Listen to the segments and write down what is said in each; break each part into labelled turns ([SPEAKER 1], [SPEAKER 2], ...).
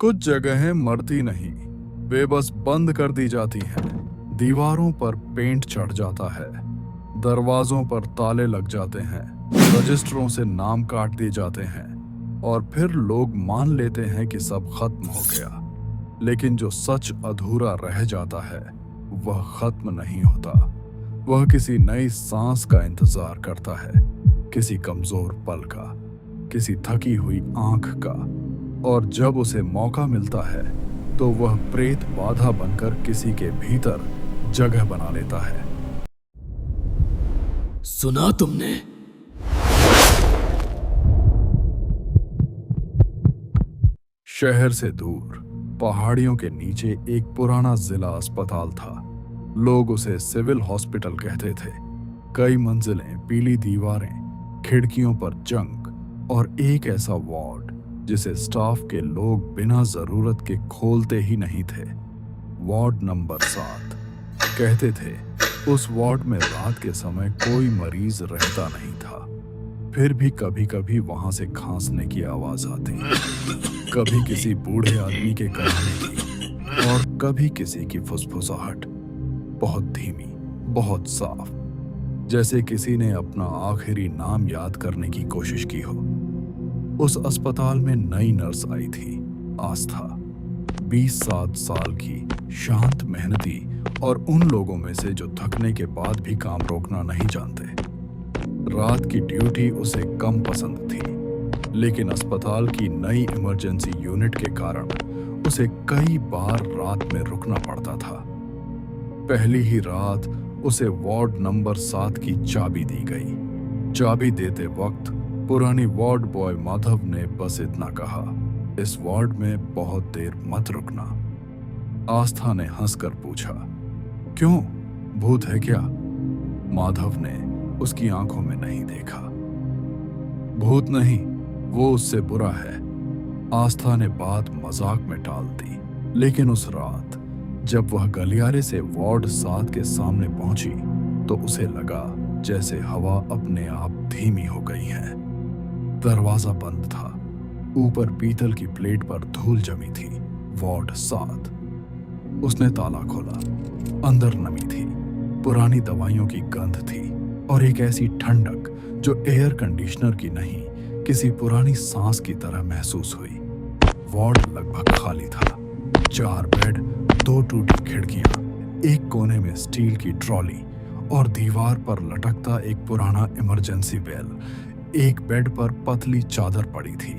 [SPEAKER 1] कुछ जगहें मरती नहीं, वे बस बंद कर दी जाती हैं। दीवारों पर पेंट चढ़ जाता है, दरवाजों पर ताले लग जाते हैं, रजिस्टरों से नाम काट दिए जाते हैं और फिर लोग मान लेते हैं कि सब खत्म हो गया। लेकिन जो सच अधूरा रह जाता है वह खत्म नहीं होता। वह किसी नई सांस का इंतजार करता है, किसी कमजोर पल का, किसी थकी हुई आंख का। और जब उसे मौका मिलता है तो वह प्रेत बाधा बनकर किसी के भीतर जगह बना लेता है।
[SPEAKER 2] सुना तुमने?
[SPEAKER 1] शहर से दूर पहाड़ियों के नीचे एक पुराना जिला अस्पताल था। लोग उसे सिविल हॉस्पिटल कहते थे। कई मंजिलें, पीली दीवारें, खिड़कियों पर जंग और एक ऐसा वार्ड जिसे स्टाफ के लोग बिना जरूरत के खोलते ही नहीं थे। Ward number 7। कहते थे उस वार्ड में रात के समय कोई मरीज रहता नहीं था। फिर भी कभी कभी वहां से खांसने की आवाज आती, कभी किसी बूढ़े आदमी के कराने की और कभी किसी की फुसफुसाहट, बहुत धीमी, बहुत साफ, जैसे किसी ने अपना आखिरी नाम याद करने की कोशिश की हो। उस अस्पताल में नई नर्स आई थी, आस्था। 20-7 साल की, शांत, मेहनती और उन लोगों में से जो थकने के बाद भी काम रोकना नहीं जानते। रात की ड्यूटी उसे कम पसंद थी, लेकिन अस्पताल की नई इमरजेंसी यूनिट के कारण उसे कई बार रात में रुकना पड़ता था। पहली ही रात उसे वार्ड नंबर 7 की चाबी दी गई। चाबी देते वक्त पुरानी वार्ड बॉय माधव ने बस इतना कहा, इस वार्ड में बहुत देर मत रुकना। आस्था ने हंसकर पूछा, क्यों, भूत है क्या? माधव ने उसकी आंखों में नहीं देखा। भूत नहीं, वो उससे बुरा है। आस्था ने बात मजाक में टाल दी। लेकिन उस रात जब वह गलियारे से वार्ड 7 के सामने पहुंची तो उसे लगा जैसे हवा अपने आप धीमी हो गई है। दरवाजा बंद था, ऊपर पीतल की प्लेट पर धूल जमी थी। वार्ड 7। उसने ताला खोला। अंदर नमी थी, पुरानी दवाइयों की गंध थी और एक ऐसी ठंडक जो एयर कंडीशनर की नहीं, किसी पुरानी सांस की तरह महसूस हुई। वार्ड लगभग खाली था। 4 बेड, 2 टूटी खिड़कियां, एक कोने में स्टील की ट्रॉली और दीवार पर लटकता एक पुराना इमरजेंसी बेल। एक बेड पर पतली चादर पड़ी थी,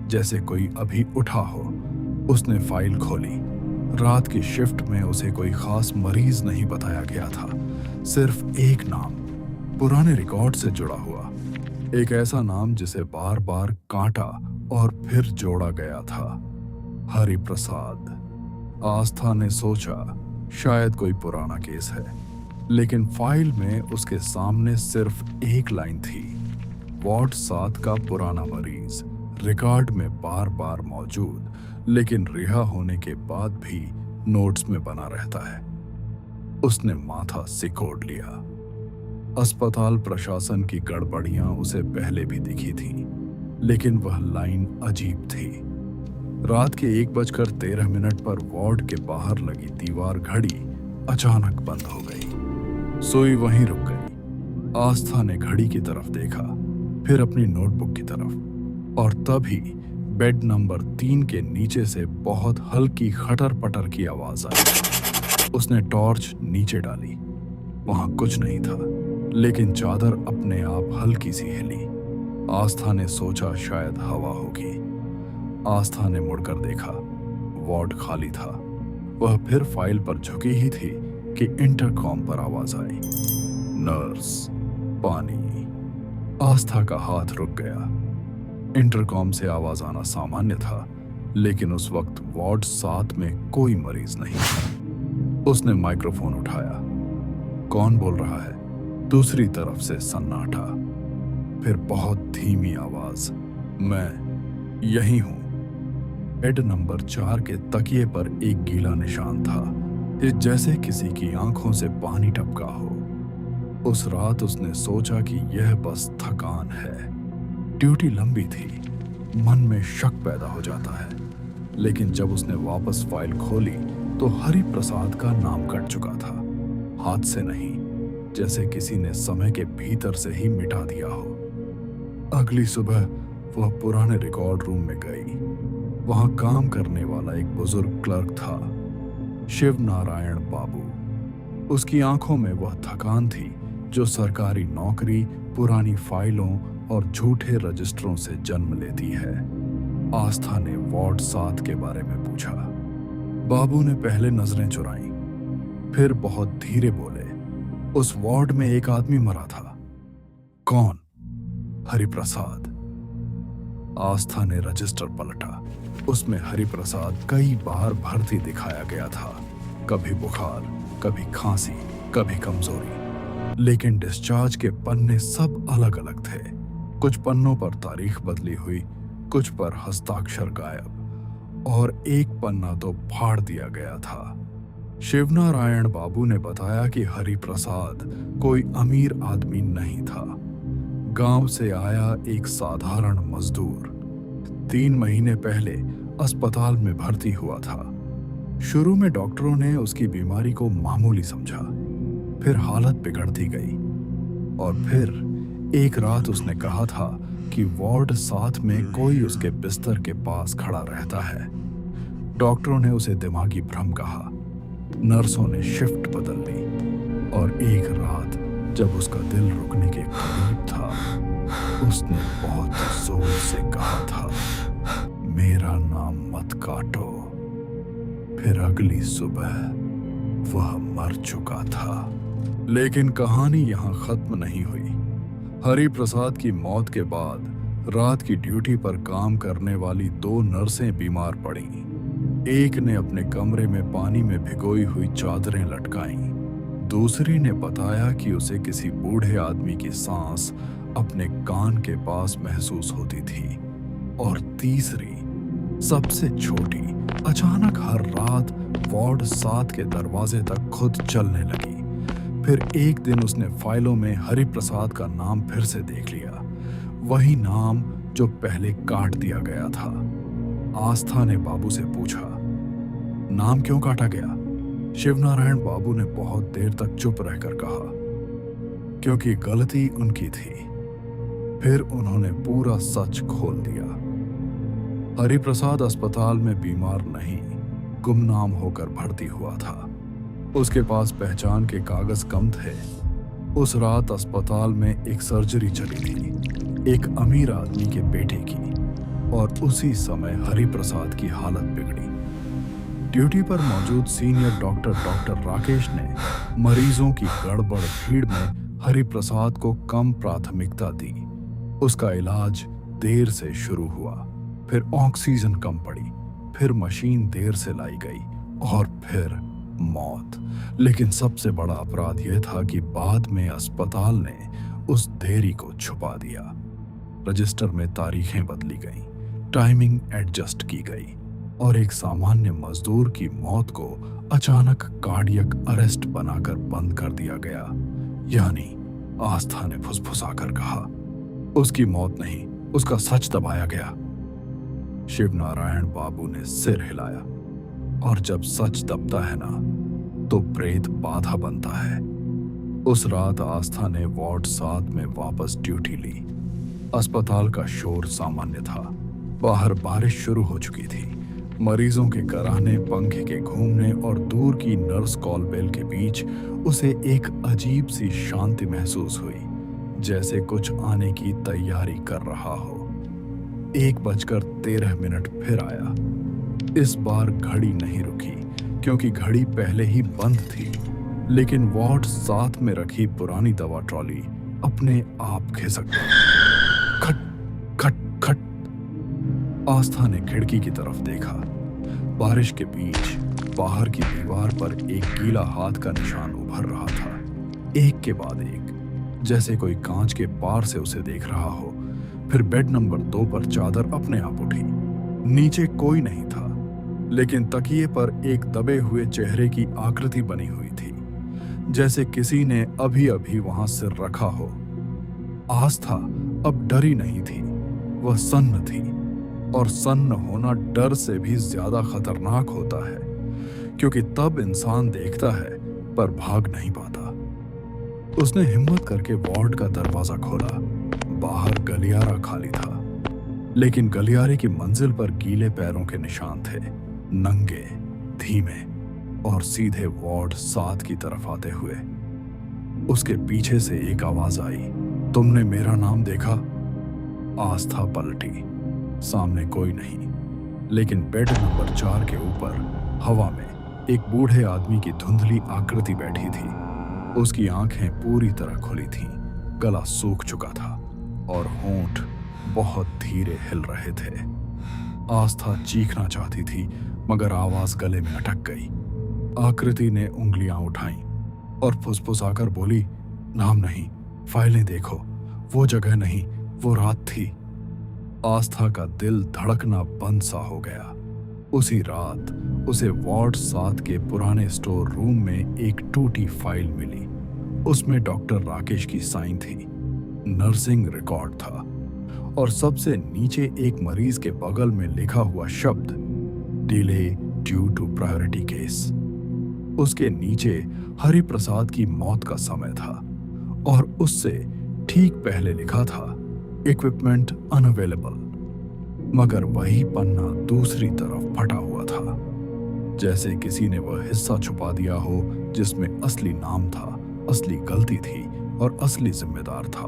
[SPEAKER 1] जैसे कोई अभी उठा हो। उसने फाइल खोली। रात की शिफ्ट में उसे कोई खास मरीज नहीं बताया गया था, सिर्फ एक नाम, पुराने रिकॉर्ड से जुड़ा हुआ, एक ऐसा नाम जिसे बार बार काटा और फिर जोड़ा गया था, हरि प्रसाद। आस्था ने सोचा शायद कोई पुराना केस है, लेकिन फाइल में उसके सामने सिर्फ एक लाइन थी, वार्ड 7 का पुराना मरीज, रिकॉर्ड में बार बार मौजूद, लेकिन रिहा होने के बाद भी नोट्स में बना रहता है। उसने माथा सिकोड़ लिया। अस्पताल प्रशासन की गड़बड़ियां उसे पहले भी दिखी थी, लेकिन वह लाइन अजीब थी। रात के 1:13 पर वार्ड के बाहर लगी दीवार घड़ी अचानक बंद हो गई। सुई वहीं रुक गई। आस्था ने घड़ी की तरफ देखा, फिर अपनी नोटबुक की तरफ, और तभी बेड नंबर 3 के नीचे से बहुत हल्की खटर पटर की आवाज आई। उसने टॉर्च नीचे डाली। वहां कुछ नहीं था, लेकिन चादर अपने आप हल्की सी हिली। आस्था ने सोचा शायद हवा होगी। आस्था ने मुड़कर देखा, वार्ड खाली था। वह फिर फाइल पर झुकी ही थी कि इंटरकॉम पर आवाज आई, नर्स, पानी। आस्था का हाथ रुक गया। इंटरकॉम से आवाज आना सामान्य था, लेकिन उस वक्त वार्ड 7 में कोई मरीज नहीं था। उसने माइक्रोफोन उठाया। कौन बोल रहा है? दूसरी तरफ से सन्नाटा। फिर बहुत धीमी आवाज, मैं यही हूं। बेड नंबर 4 के तकिए पर एक गीला निशान था, जैसे किसी की आंखों से पानी टपका हो। उस रात उसने सोचा कि यह बस थकान है। ड्यूटी लंबी थी, मन में शक पैदा हो जाता है, लेकिन जब उसने वापस फाइल खोली तो हरि प्रसाद का नाम कट चुका था। हाथ से नहीं, जैसे किसी ने समय के भीतर से ही मिटा दिया हो। अगली सुबह वह पुराने रिकॉर्ड रूम में गई। वहां काम करने वाला एक बुजुर्ग क्लर्क था, शिव नारायण बाबू। उसकी आंखों में वह थकान थी जो सरकारी नौकरी, पुरानी फाइलों और झूठे रजिस्टरों से जन्म लेती है। आस्था ने वार्ड 7 के बारे में पूछा। बाबू ने पहले नजरें चुराई, फिर बहुत धीरे बोले, उस वार्ड में एक आदमी मरा था। कौन? हरिप्रसाद। आस्था ने रजिस्टर पलटा। उसमें हरिप्रसाद कई बार भर्ती दिखाया गया था। कभी बुखार, कभी खांसी, कभी कमजोरी। लेकिन डिस्चार्ज के पन्ने सब अलग अलग थे। कुछ पन्नों पर तारीख बदली हुई, कुछ पर हस्ताक्षर गायब, और एक पन्ना तो फाड़ दिया गया था। शिवनारायण बाबू ने बताया कि हरिप्रसाद कोई अमीर आदमी नहीं था। गांव से आया एक साधारण मजदूर 3 महीने पहले अस्पताल में भर्ती हुआ था। शुरू में डॉक्टरों ने उसकी बीमारी को मामूली समझा, फिर हालत बिगड़ती गई, और फिर एक रात उसने कहा था कि वार्ड 7 में कोई उसके बिस्तर के पास खड़ा रहता है। डॉक्टरों ने उसे दिमागी भ्रम कहा। नर्सों ने शिफ्ट बदल ली, और एक रात जब उसका दिल रुकने के करीब था, उसने बहुत जोर से कहा था, मेरा नाम मत काटो। फिर अगली सुबह वह मर चुका था। लेकिन कहानी यहां खत्म नहीं हुई। हरिप्रसाद की मौत के बाद रात की ड्यूटी पर काम करने वाली 2 नर्सें बीमार पड़ीं। एक ने अपने कमरे में पानी में भिगोई हुई चादरें लटकाईं। दूसरी ने बताया कि उसे किसी बूढ़े आदमी की सांस अपने कान के पास महसूस होती थी। और तीसरी, सबसे छोटी, अचानक हर रात वार्ड 7 के दरवाजे तक खुद चलने लगी। फिर एक दिन उसने फाइलों में हरिप्रसाद का नाम फिर से देख लिया, वही नाम जो पहले काट दिया गया था। आस्था ने बाबू से पूछा, नाम क्यों काटा गया? शिवनारायण बाबू ने बहुत देर तक चुप रहकर कहा, क्योंकि गलती उनकी थी। फिर उन्होंने पूरा सच खोल दिया। हरिप्रसाद अस्पताल में बीमार नहीं, गुमनाम होकर भर्ती हुआ था। उसके पास पहचान के कागज कम थे। उस रात अस्पताल में एक सर्जरी चली थी, एक अमीर आदमी के बेटे की, और उसी समय हरिप्रसाद की हालत बिगड़ी। ड्यूटी पर मौजूद सीनियर डॉक्टर राकेश ने मरीजों की गड़बड़ भीड़ में हरिप्रसाद को कम प्राथमिकता दी। उसका इलाज देर से शुरू हुआ, फिर ऑक्सीजन कम पड़ी, फिर मशीन देर से लाई गई, और फिर मौत। लेकिन सबसे बड़ा अपराध यह था कि बाद में अस्पताल ने उस देरी को छुपा दिया। रजिस्टर में तारीखें बदली गईं, टाइमिंग एडजस्ट की गई, और एक सामान्य मजदूर की मौत को अचानक कार्डियक अरेस्ट बनाकर बंद कर दिया गया। यानी आस्था ने फुसफुसाकर कहा, उसकी मौत नहीं, उसका सच दबाया गया। शिवनारायण बाबू ने सिर हिलाया, और जब सच दबता है ना, तो प्रेत बाधा बनता है। उस रात आस्था ने वार्ड 7 में वापस ड्यूटी ली। अस्पताल का शोर सामान्य था। बाहर बारिश शुरू हो चुकी थी। मरीजों के कराहने, पंखे के घूमने और दूर की नर्स कॉल बेल के बीच उसे एक अजीब सी शांति महसूस हुई, जैसे कुछ आने की तैयारी कर रहा हो। 1:13 फिर आया। इस बार घड़ी नहीं रुकी, क्योंकि घड़ी पहले ही बंद थी। लेकिन वार्ड 7 में रखी पुरानी दवा ट्रॉली अपने आप खिसक गई। खट खट खट। आस्था ने खिड़की की तरफ देखा। बारिश के बीच बाहर की दीवार पर एक गीला हाथ का निशान उभर रहा था, एक के बाद एक, जैसे कोई कांच के पार से उसे देख रहा हो। फिर बेड नंबर 2 पर चादर अपने आप उठी। नीचे कोई नहीं था, लेकिन तकिए पर एक दबे हुए चेहरे की आकृति बनी हुई थी, जैसे किसी ने अभी अभी वहां सिर रखा हो। आस्था अब डरी नहीं थी, वह सन्न थी, और सन्न होना डर से भी ज्यादा खतरनाक होता है, क्योंकि तब इंसान देखता है पर भाग नहीं पाता। उसने हिम्मत करके वार्ड का दरवाजा खोला। बाहर गलियारा खाली था, लेकिन गलियारे की मंजिल पर गीले पैरों के निशान थे, नंगे, धीमे और सीधे वार्ड 7 की तरफ आते हुए। उसके पीछे से एक आवाज आई, तुमने मेरा नाम देखा? आस्था पलटी। सामने कोई नहीं, लेकिन बेड नंबर 4 के ऊपर हवा में एक बूढ़े आदमी की धुंधली आकृति बैठी थी। उसकी आंखें पूरी तरह खुली थीं, गला सूख चुका था और होंठ बहुत धीरे हिल रहे थे। आस्था चीखना चाहती थी, मगर आवाज गले में अटक गई। आकृति ने उंगलियां उठाईं और फुसफुसाकर बोली, नाम नहीं, फाइलें देखो, वो जगह नहीं, वो रात थी। आस्था का दिल धड़कना बंद सा हो गया। उसी रात उसे वार्ड 7 के पुराने स्टोर रूम में एक टूटी फाइल मिली। उसमें डॉक्टर राकेश की साइन थी, नर्सिंग रिकॉर्ड था और सबसे नीचे एक मरीज के बगल में लिखा हुआ शब्द, delay due to priority case. उसके नीचे हरि प्रसाद की मौत का समय था और उससे ठीक पहले लिखा था, इक्विपमेंट अनअवेलेबल। मगर वही पन्ना दूसरी तरफ फटा हुआ था, जैसे किसी ने वह हिस्सा छुपा दिया हो जिसमें असली नाम था, असली गलती थी और असली जिम्मेदार था।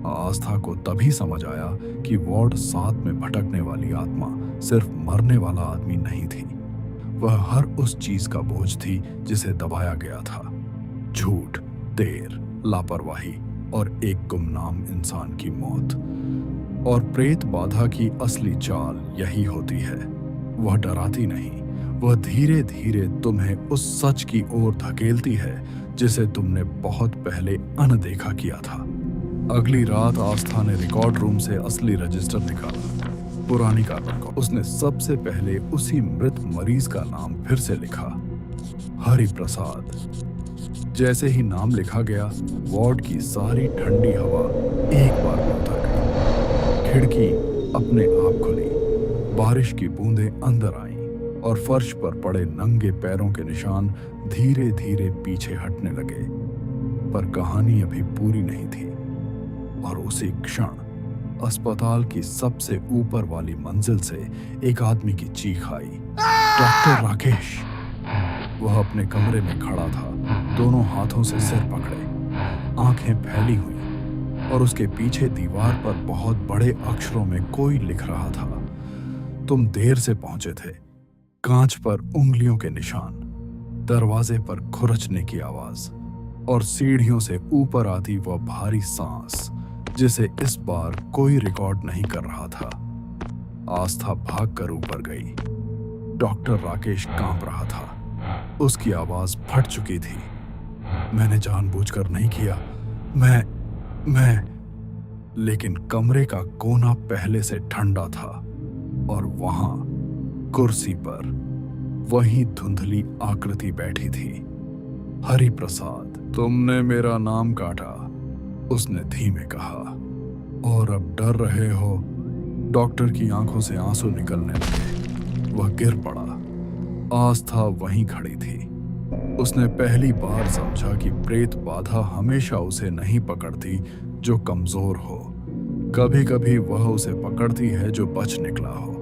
[SPEAKER 1] आस्था को तभी समझ आया कि वार्ड 7 में भटकने वाली आत्मा सिर्फ मरने वाला आदमी नहीं थी, वह हर उस चीज का बोझ थी जिसे दबाया गया था। झूठ, देर, लापरवाही और एक गुमनाम इंसान की मौत। और प्रेत बाधा की असली चाल यही होती है। वह डराती नहीं, वह धीरे धीरे तुम्हें उस सच की ओर धकेलती है जिसे तुमने बहुत पहले अनदेखा किया था। अगली रात आस्था ने रिकॉर्ड रूम से असली रजिस्टर निकाला, पुरानी कार्बन को। उसने सबसे पहले उसी मृत मरीज का नाम फिर से लिखा, हरि प्रसाद। जैसे ही नाम लिखा गया, वार्ड की सारी ठंडी हवा एक बार में उतर गई। खिड़की अपने आप खुली, बारिश की बूंदें अंदर आईं और फर्श पर पड़े नंगे पैरों के निशान धीरे धीरे पीछे हटने लगे। पर कहानी अभी पूरी नहीं थी और उसी क्षण अस्पताल की सबसे ऊपर वाली मंजिल से एक आदमी की चीख आई, डॉक्टर राकेश। वह अपने कमरे में खड़ा था, दोनों हाथों से सिर पकड़े, आंखें फैली हुई और उसके पीछे दीवार पर बहुत बड़े अक्षरों में कोई लिख रहा था, तुम देर से पहुंचे थे। कांच पर उंगलियों के निशान, दरवाजे पर खुरचने की आवाज और सीढ़ियों से ऊपर आती वह भारी सांस जिसे इस बार कोई रिकॉर्ड नहीं कर रहा था। आस्था भागकर ऊपर गई। डॉक्टर राकेश कांप रहा था, उसकी आवाज फट चुकी थी। मैंने जानबूझकर नहीं किया, मैं लेकिन कमरे का कोना पहले से ठंडा था और वहां कुर्सी पर वही धुंधली आकृति बैठी थी, हरि प्रसाद। तुमने मेरा नाम काटा, उसने धीमे कहा, और अब डर रहे हो? डॉक्टर की आंखों से आंसू निकलने लगे। वह गिर पड़ा। आस्था वहीं खड़ी थी। उसने पहली बार समझा कि प्रेत बाधा हमेशा उसे नहीं पकड़ती जो कमजोर हो, कभी कभी वह उसे पकड़ती है जो बच निकला हो।